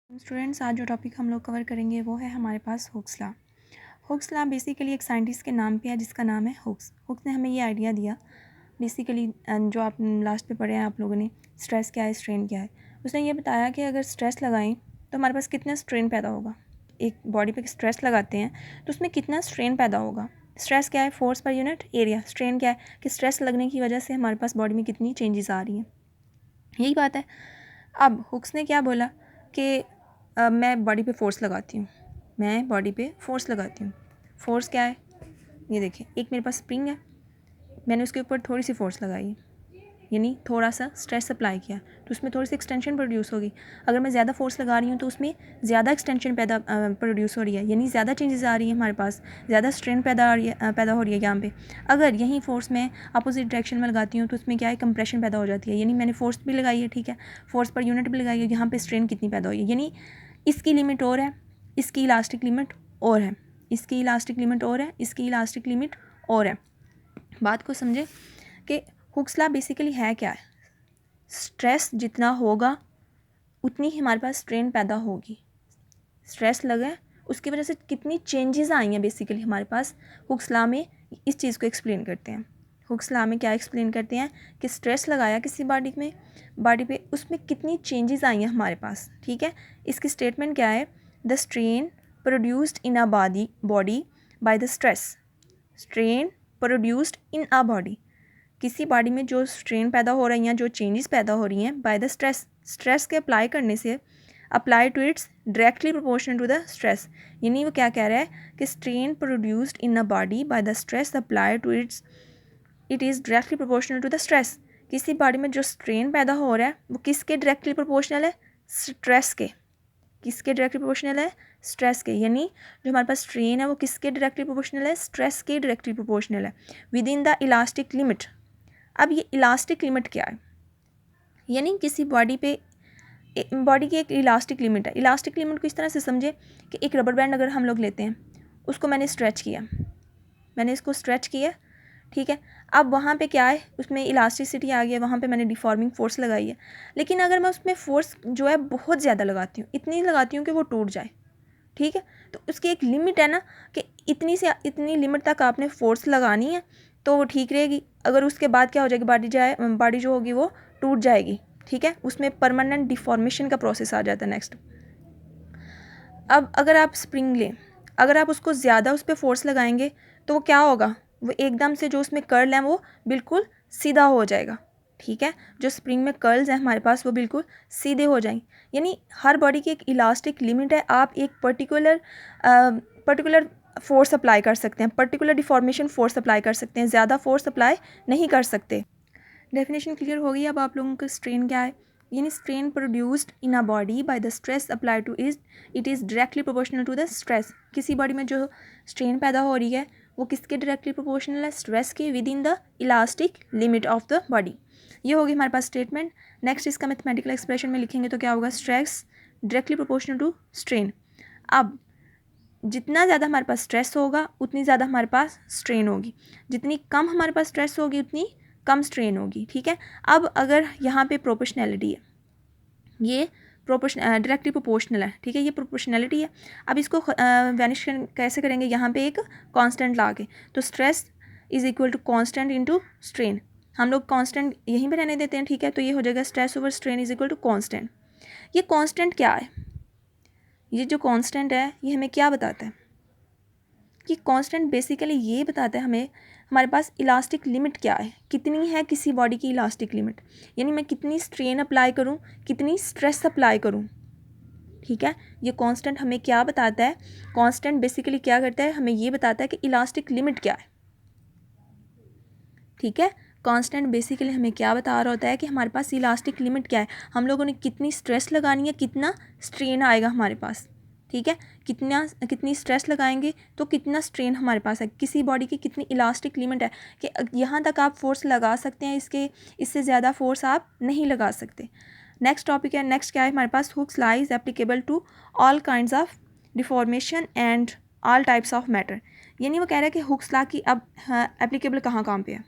Students, आज जो topic हम लोग कवर करेंगे वो है हमारे पास Hooke's law. Hooke's law basically एक साइंटिस्ट के नाम पे है जिसका नाम है हुक्स। हुक्स ने हमें ये आइडिया दिया बेसिकली, जो आप लास्ट पे पढ़े हैं आप लोगों ने, स्ट्रेस क्या है, स्ट्रेन क्या है। उसने ये बताया कि अगर स्ट्रेस लगाएं तो हमारे पास कितना स्ट्रेन पैदा होगा। एक बॉडी पे स्ट्रेस लगाते हैं तो उसमें कितना स्ट्रेन पैदा होगा। स्ट्रेस क्या है? Force per unit area. Strain क्या है कि स्ट्रेस लगने की वजह से हमारे पास बॉडी में कितनी चेंजेस आ रही हैं। यही बात है। अब हुक्स ने क्या बोला कि मैं बॉडी पे फोर्स लगाती हूँ। मैं बॉडी पे फोर्स लगाती हूँ। फोर्स क्या है? ये देखिए, एक मेरे पास स्प्रिंग है, मैंने उसके ऊपर थोड़ी सी फोर्स लगाई, यानी थोड़ा सा स्ट्रेस अप्लाई किया तो उसमें थोड़ी सी एक्सटेंशन प्रोड्यूस होगी। अगर मैं ज़्यादा फोर्स लगा रही हूँ तो उसमें ज़्यादा एक्सटेंशन प्रोड्यूस हो रही है, यानी ज़्यादा चेंजेस आ रही है हमारे पास, ज़्यादा स्ट्रेन पैदा हो रही है यहाँ पे। अगर यही फोर्स मैं अपोजिट डायरेक्शन में लगाती हूँ तो उसमें क्या है, कंप्रेशन पैदा हो जाती है। यानी मैंने फोर्स भी लगाई है, ठीक है, फोर्स पर यूनिट भी लगाई है, यहाँ पर स्ट्रेन कितनी पैदा हुई है। यानी इसकी लिमिट और है, इसकी इलास्टिक लिमिट और है, इसकी इलास्टिक लिमिट और है, इसकी इलास्टिक लिमिट और है। बात को समझे कि हुक्स लॉ बेसिकली है क्या है। स्ट्रेस जितना होगा उतनी ही हमारे पास स्ट्रेन पैदा होगी। स्ट्रेस लगा है, उसकी वजह से कितनी चेंजेस आई हैं बेसिकली हमारे पास। हुक्स लॉ में इस चीज़ को एक्सप्लेन करते हैं। हुक्स लॉ में क्या एक्सप्लेन करते हैं कि स्ट्रेस लगाया किसी बॉडी पे उसमें कितनी चेंजेस आई हैं हमारे पास, ठीक है। इसकी स्टेटमेंट क्या है? The strain produced in a body by the stress. Strain produced in a body, किसी बॉडी में जो स्ट्रेन पैदा हो रही हैं, जो चेंजेस पैदा हो रही हैं बाय द स्ट्रेस। स्ट्रेस के अप्लाई करने से, apply to its directly proportional to the stress. यानी वो क्या कह रहा है कि strain produced in a body by the stress apply to it is directly proportional to the stress. किसी बॉडी में जो स्ट्रेन पैदा हो रहा है वो किसके डायरेक्टली प्रोपोर्शनल है? स्ट्रेस के। किसके डायरेक्टली प्रोपोर्शनल है? स्ट्रेस के। यानी जो हमारे पास स्ट्रेन है वो किसके डायरेक्टली प्रोपोर्शनल है? स्ट्रेस के डायरेक्टली प्रोपोर्शनल है, with in the elastic limit. अब ये इलास्टिक लिमिट क्या है? यानी किसी बॉडी की एक इलास्टिक लिमिट है। इलास्टिक लिमिट को इस तरह से समझे कि एक रबर बैंड अगर हम लोग लेते हैं, उसको मैंने स्ट्रेच किया, मैंने इसको स्ट्रेच किया, ठीक है। अब वहाँ पे क्या है, उसमें इलास्टिसिटी आ गई है, वहाँ पे मैंने डिफॉर्मिंग फोर्स लगाई है। लेकिन अगर मैं उसमें फोर्स जो है बहुत ज़्यादा लगाती हूँ, इतनी लगाती हूँ कि वो टूट जाए, ठीक है, तो उसकी एक लिमिट है ना कि इतनी से इतनी लिमिट तक आपने फोर्स लगानी है तो वो ठीक रहेगी। अगर उसके बाद क्या हो जाएगी, बॉडी जो होगी वो टूट जाएगी, ठीक है, उसमें परमानेंट डिफॉर्मेशन का प्रोसेस आ जाता है। नेक्स्ट, अब अगर आप स्प्रिंग लें, अगर आप उसको ज़्यादा उस पर फोर्स लगाएंगे तो वो क्या होगा, वो एकदम से जो उसमें कर्ल है वो बिल्कुल सीधा हो जाएगा, ठीक है। जो स्प्रिंग में कर्ल्स हैं हमारे पास वो बिल्कुल सीधे हो जाएंगे। यानी हर बॉडी की एक इलास्टिक लिमिट है। आप एक पर्टिकुलर फोर्स अप्लाई कर सकते हैं, पर्टिकुलर डिफॉर्मेशन फोर्स अप्लाई कर सकते हैं, ज़्यादा फोर्स अप्लाई नहीं कर सकते। डेफिनेशन क्लियर हो गई। अब आप लोगों का स्ट्रेन क्या है, यानी strain produced in a body by the stress apply to it is directly proportional to the stress. किसी बॉडी में जो स्ट्रेन पैदा हो रही है वो किसके डायरेक्टली प्रोपोर्शनल है? स्ट्रेस के, within the elastic limit of the body. ये होगी हमारे पास स्टेटमेंट। नेक्स्ट, इसका मैथमेटिकल एक्सप्रेशन में लिखेंगे तो क्या होगा? Stress directly proportional to strain. अब जितना ज़्यादा हमारे पास स्ट्रेस होगा उतनी ज़्यादा हमारे पास स्ट्रेन होगी, जितनी कम हमारे पास स्ट्रेस होगी उतनी कम स्ट्रेन होगी, ठीक है। अब अगर यहाँ पे प्रोपोर्शनैलिटी है, ये डायरेक्टली प्रोपोर्शनल है, ठीक है, ये प्रोपोर्शनैलिटी है। अब इसको वैनिश कैसे करेंगे? यहाँ पे एक कांस्टेंट ला के, तो stress is equal to constant into strain. हम लोग कांस्टेंट यहीं पे रहने देते हैं, ठीक है, तो ये हो जाएगा stress over strain is equal to constant. ये कांस्टेंट क्या है? ये जो कांस्टेंट है ये हमें क्या बताता है? कि कांस्टेंट बेसिकली ये बताता है हमें हमारे पास इलास्टिक लिमिट क्या है, कितनी है किसी बॉडी की इलास्टिक लिमिट, यानी मैं कितनी स्ट्रेन अप्लाई करूँ, कितनी स्ट्रेस अप्लाई करूँ, ठीक है। ये कांस्टेंट हमें क्या बताता है? कांस्टेंट बेसिकली क्या करता है, हमें ये बताता है कि इलास्टिक लिमिट क्या है, ठीक है। कांस्टेंट बेसिकली हमें क्या बता रहा होता है कि हमारे पास इलास्टिक लिमिट क्या है, हम लोगों ने कितनी स्ट्रेस लगानी है, कितना स्ट्रेन आएगा हमारे पास, ठीक है। कितनी स्ट्रेस लगाएंगे तो कितना स्ट्रेन हमारे पास है, किसी बॉडी की कितनी इलास्टिक लिमिट है कि यहाँ तक आप फोर्स लगा सकते हैं, इससे ज़्यादा फोर्स आप नहीं लगा सकते। नेक्स्ट टॉपिक है, नेक्स्ट क्या है हमारे पास? Hooke's law is applicable to all kinds of deformation and all types of matter. यानी वो कह रहा है कि हुक्स लॉ की अब एप्लीकेबल कहाँ पे है?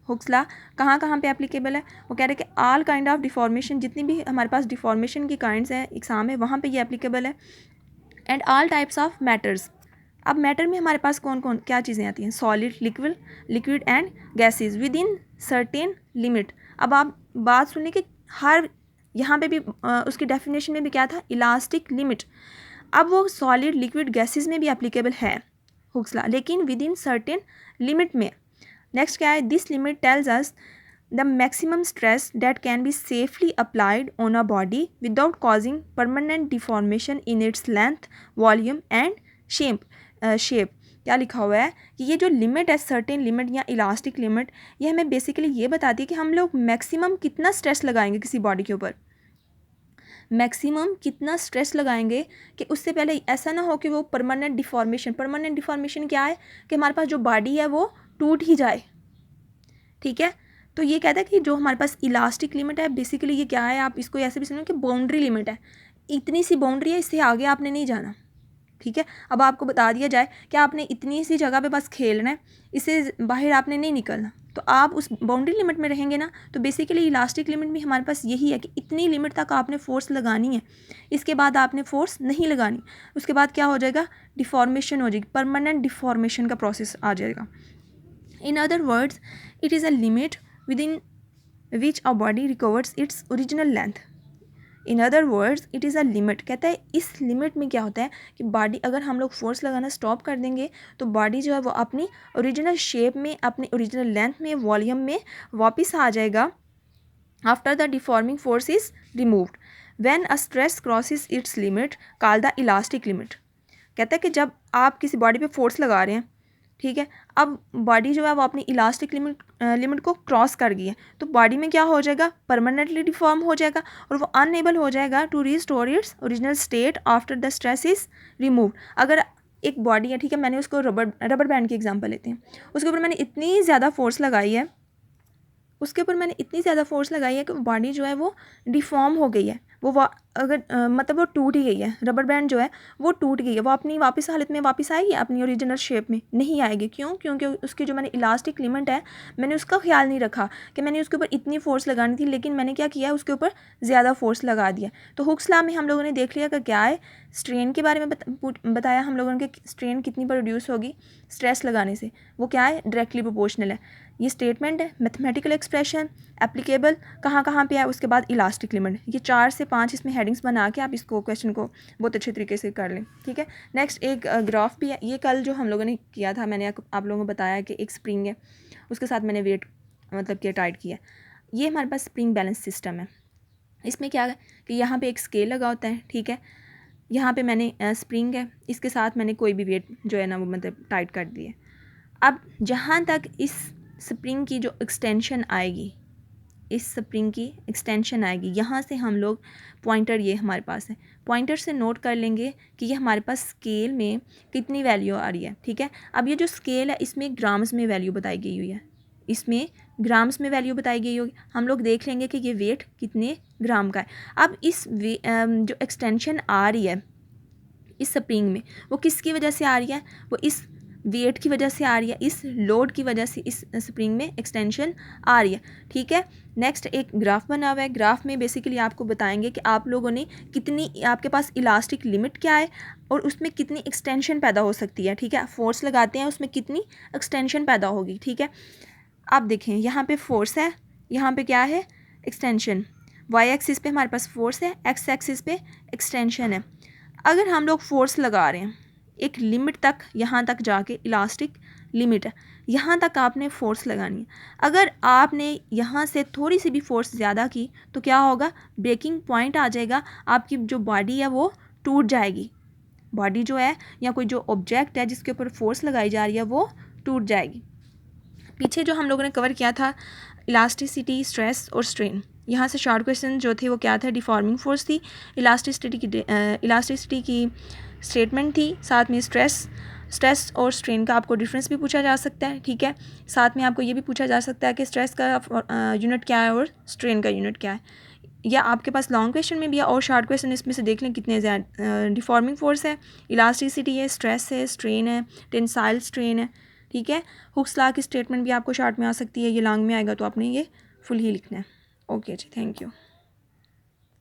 हुक्स लॉ कहाँ कहाँ पे एप्लीकेबल है? वो कह रहे हैं कि ऑल काइंड ऑफ डिफॉर्मेशन, जितनी भी हमारे पास डिफॉर्मेशन की काइंड्स हैं एग्जाम है वहाँ पे ये एप्लीकेबल है, and all types of matters. अब मैटर में हमारे पास कौन कौन क्या चीज़ें आती हैं? Solid, liquid and gases with in certain limit. अब आप बात सुनिए कि हर यहाँ पे भी उसकी डेफिनेशन में भी क्या था? Elastic limit. अब वो सॉलिड, लिक्विड, गैसेज में भी एप्लीकेबल है हुक्स लॉ, लेकिन विद इन सर्टेन लिमिट में। नेक्स्ट क्या है? This limit tells us the maximum stress that can be safely applied on a body without causing permanent deformation in its length, volume and shape। क्या लिखा हुआ है कि ये जो लिमिट है, सर्टेन लिमिट या इलास्टिक लिमिट, ये हमें बेसिकली ये बताती है कि हम लोग मैक्सिमम कितना स्ट्रेस लगाएंगे किसी बॉडी के ऊपर, मैक्सिमम कितना स्ट्रेस लगाएंगे कि उससे पहले ऐसा ना हो कि वो परमानेंट डिफॉर्मेशन क्या है कि हमारे पास जो बॉडी है वो टूट ही जाए। ठीक है, तो ये कहता है कि जो हमारे पास इलास्टिक लिमिट है बेसिकली ये क्या है, आप इसको ऐसे भी समझो कि बाउंड्री लिमिट है, इतनी सी बाउंड्री है, इससे आगे आपने नहीं जाना। ठीक है, अब आपको बता दिया जाए कि आपने इतनी सी जगह पे बस खेलना है, इससे बाहर आपने नहीं निकलना, तो आप उस बाउंड्री लिमिट में रहेंगे ना। तो बेसिकली इलास्टिक लिमिट भी हमारे पास यही है कि इतनी लिमिट तक आपने फोर्स लगानी है, इसके बाद आपने फोर्स नहीं लगानी, उसके बाद क्या हो जाएगा? डिफॉर्मेशन हो जाएगी, परमानेंट डिफॉर्मेशन का प्रोसेस आ जाएगा। In other words it is a limit within which a body recovers its original length। In other words it is a limit. कहता है इस लिमिट में क्या होता है कि बॉडी, अगर हम लोग फोर्स लगाना स्टॉप कर देंगे तो बॉडी जो है वो अपनी ओरिजिनल शेप में, अपनी ओरिजिनल लेंथ में, वॉल्यूम में वापस आ जाएगा after the deforming force is removed when a stress crosses it's limit called the elastic limit. कहता है कि जब आप किसी बॉडी पे फोर्स लगा रहे हैं, ठीक है, अब बॉडी जो है वो अपनी इलास्टिक लिमिट को क्रॉस कर गई है, तो बॉडी में क्या हो जाएगा? परमानेंटली डिफॉर्म हो जाएगा और वो अनएबल हो जाएगा to restore its original state after the stress is remove. अगर एक बॉडी है, ठीक है, मैंने उसको रबर बैंड की एग्जांपल लेते हैं, उसके ऊपर मैंने इतनी ज़्यादा फोर्स लगाई है, कि बॉडी जो है वो डिफॉर्म हो गई है, वो अगर मतलब वो टूट ही गई है, रबर बैंड जो है वो टूट गई है, वो अपनी वापस हालत में वापस आएगी? अपनी ओरिजिनल शेप में नहीं आएगी। क्यों? क्योंकि उसकी जो मैंने इलास्टिक लिमिट है, मैंने उसका ख्याल नहीं रखा कि मैंने उसके ऊपर इतनी फोर्स लगानी थी, लेकिन मैंने क्या किया? उसके ऊपर ज़्यादा फोर्स लगा दिया। तो हुक्स लॉ में हम लोगों ने देख लिया कि क्या है, स्ट्रेन के बारे में बताया हम लोगों ने कि स्ट्रेन कितनी प्रोड्यूस होगी स्ट्रेस लगाने से, वो क्या है? डायरेक्टली प्रोपोर्शनल है। ये स्टेटमेंट है, मैथमेटिकल एक्सप्रेशन, एप्लीकेबल कहाँ कहाँ पे है, उसके बाद इलास्टिक लिमिट। ये 4 से 5 इसमें हेडिंग्स बना के आप इसको क्वेश्चन को बहुत अच्छे तरीके से कर लें। ठीक है, नेक्स्ट एक ग्राफ भी है, ये कल जो हम लोगों ने किया था, मैंने आप लोगों को बताया कि एक स्प्रिंग है, उसके साथ मैंने वेट मतलब कि टाइट किया। ये हमारे पास स्प्रिंग बैलेंस सिस्टम है। इसमें क्या है कि यहाँ पर एक स्केल लगा होता है, ठीक है, यहाँ पर मैंने स्प्रिंग है, इसके साथ मैंने कोई भी वेट जो है ना वो मतलब टाइट कर दिए। अब जहाँ तक इस स्प्रिंग की जो एक्सटेंशन आएगी, यहाँ से हम लोग पॉइंटर, ये हमारे पास है, पॉइंटर से नोट कर लेंगे कि ये हमारे पास स्केल में कितनी वैल्यू आ रही है। ठीक है, अब ये जो स्केल है इसमें ग्राम्स में वैल्यू बताई गई हुई है, हम लोग देख लेंगे कि ये वेट कितने ग्राम का है। अब इस जो एक्सटेंशन आ रही है इस स्प्रिंग में, वो किसकी वजह से आ रही है? वो इस वेट की वजह से आ रही है, इस लोड की वजह से इस स्प्रिंग में एक्सटेंशन आ रही है। ठीक है, नेक्स्ट एक ग्राफ बना हुआ है, ग्राफ में बेसिकली आपको बताएंगे कि आप लोगों ने कितनी, आपके पास इलास्टिक लिमिट क्या है और उसमें कितनी एक्सटेंशन पैदा हो सकती है। ठीक है, फोर्स लगाते हैं उसमें कितनी एक्सटेंशन पैदा होगी। ठीक है, आप देखें यहाँ पे फोर्स है, यहाँ पे क्या है? एक्सटेंशन। वाई एक्सिस पे हमारे पास फोर्स है, एक्स एक्सिस पे एक्सटेंशन है। अगर हम लोग फोर्स लगा रहे हैं एक लिमिट तक, यहाँ तक जाके इलास्टिक लिमिट है, यहाँ तक आपने फोर्स लगानी है। अगर आपने यहाँ से थोड़ी सी भी फोर्स ज़्यादा की तो क्या होगा? ब्रेकिंग पॉइंट आ जाएगा, आपकी जो बॉडी है वो टूट जाएगी। बॉडी जो है या कोई जो ऑब्जेक्ट है जिसके ऊपर फोर्स लगाई जा रही है वो टूट जाएगी। पीछे जो हम लोगों ने कवर किया था इलास्टिसिटी, स्ट्रेस और स्ट्रेन, यहाँ से शॉर्ट क्वेश्चन जो थे वो क्या था? डिफॉर्मिंग फोर्स थी, इलास्टिसिटी की स्टेटमेंट थी, साथ में स्ट्रेस और स्ट्रेन का आपको डिफरेंस भी पूछा जा सकता है। ठीक है, साथ में आपको ये भी पूछा जा सकता है कि स्ट्रेस का यूनिट क्या है और स्ट्रेन का यूनिट क्या है। या आपके पास लॉन्ग क्वेश्चन में भी है और शॉर्ट क्वेश्चन, इसमें से देख लें कितने ज़्यादा। डिफॉर्मिंग फोर्स है, इलास्टिसिटी है, स्ट्रेस है, स्ट्रेन है, टेंसाइल स्ट्रेन है, ठीक है। हुक्स लॉ की स्टेटमेंट भी आपको शॉर्ट में आ सकती है, ये लॉन्ग में आएगा तो आपने ये फुल ही लिखना है। ओके जी, थैंक यू।